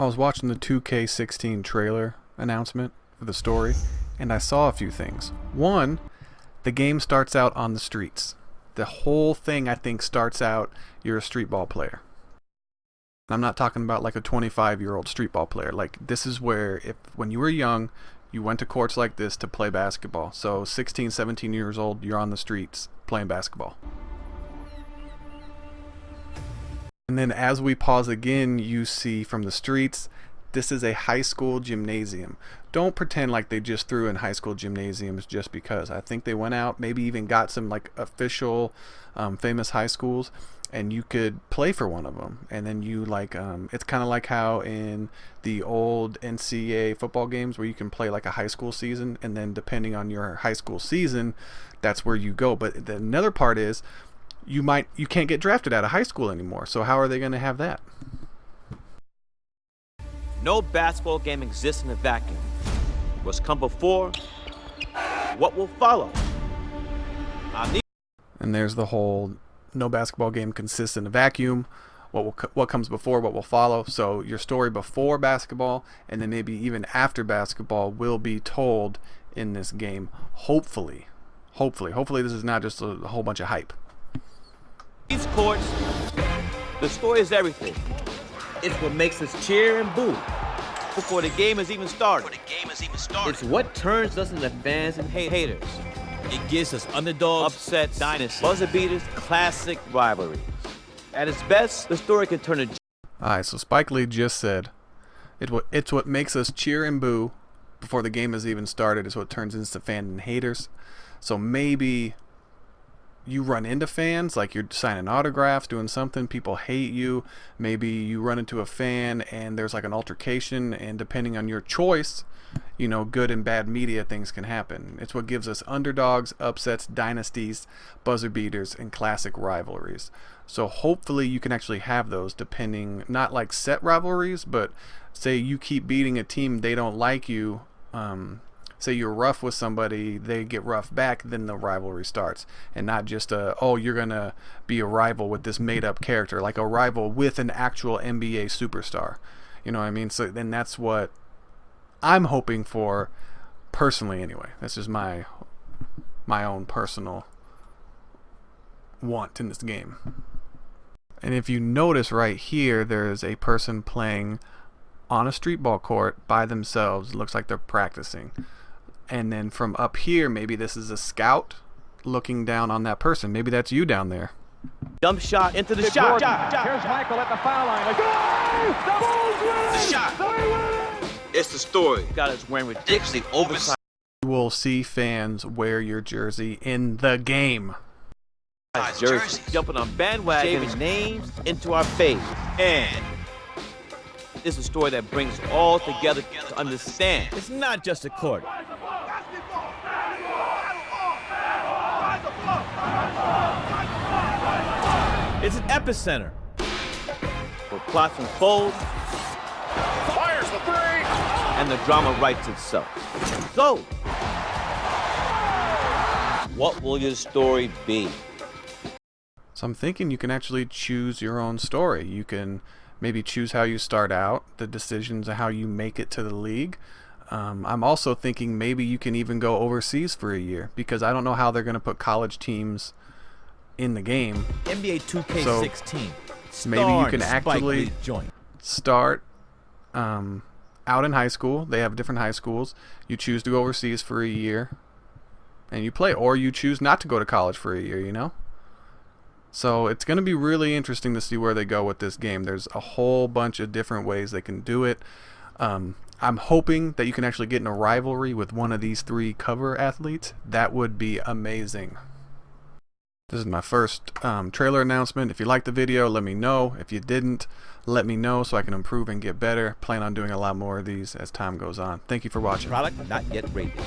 I was watching the 2K16 trailer announcement for the story, and I saw a few things. One, the game starts out on the streets. The whole thing, I think, starts out you're a street ball player. I'm not talking about like a 25-year-old street ball player. Like, this is where, if when you were young, you went to courts like this to play basketball. So 16, 17 years old, you're on the streets playing basketball. And then as we pause again, you see from the streets, this is a high school gymnasium. Don't pretend like they just threw in high school gymnasiums just because. I think they went out, maybe even got some like official famous high schools, and you could play for one of them. And then you like, it's kind of like how in the old NCAA football games where you can play like a high school season, and then depending on your high school season, that's where you go. But the another part is, you can't get drafted out of high school anymore. So how are they going to have that? No basketball game exists in a vacuum. What's come before, what will follow. And there's the whole no basketball game consists in a vacuum. What comes before, what will follow. So your story before basketball and then maybe even after basketball will be told in this game. Hopefully this is not just a whole bunch of hype. These courts, the story is everything. It's what makes us cheer and boo before the game has even started. It's what turns us into fans and haters. It gives us underdogs, upsets, dynasties, buzzer beaters, classic rivalries. At its best, the story can turn a... Alright, so Spike Lee just said, it's what makes us cheer and boo before the game has even started. It's what turns us into fans and haters. So maybe you run into fans, like you're signing autographs, doing something, people hate you. Maybe you run into a fan and there's like an altercation, and depending on your choice, you know, good and bad media things can happen. It's what gives us underdogs, upsets, dynasties, buzzer beaters, and classic rivalries. So hopefully you can actually have those, depending, not like set rivalries, but say you keep beating a team, they don't like you, say you're rough with somebody, they get rough back, then the rivalry starts. And not just oh, you're gonna be a rival with this made up character, like a rival with an actual NBA superstar. You know what I mean? So then that's what I'm hoping for personally anyway. This is my own personal want in this game. And if you notice right here, there's a person playing on a street ball court by themselves. It looks like they're practicing. And then from up here, maybe this is a scout looking down on that person. Maybe that's you down there. Jump shot into the shot. Here's Michael at the foul line. The shot. It's the story. Got us wearing ridiculously oversized. You will see fans wear your jersey in the game. Jersey. Jumping on bandwagons, shaving names into our face. And it's a story that brings us all together to understand. It's not just a court. It's an epicenter where plots unfold, Fires the three. and the drama writes itself. So, what will your story be? So I'm thinking you can actually choose your own story. You can maybe choose how you start out, the decisions of how you make it to the league. I'm also thinking maybe you can even go overseas for a year, because I don't know how they're going to put college teams in the game. NBA 2K16. So maybe you can actually start out in high school. They have different high schools. You choose to go overseas for a year and you play, or you choose not to go to college for a year, you know? So it's going to be really interesting to see where they go with this game. There's a whole bunch of different ways they can do it. I'm hoping that you can actually get in a rivalry with one of these three cover athletes. That would be amazing. This is my first trailer announcement. If you liked the video, let me know. If you didn't, let me know so I can improve and get better. Plan on doing a lot more of these as time goes on. Thank you for watching. Product not yet rated.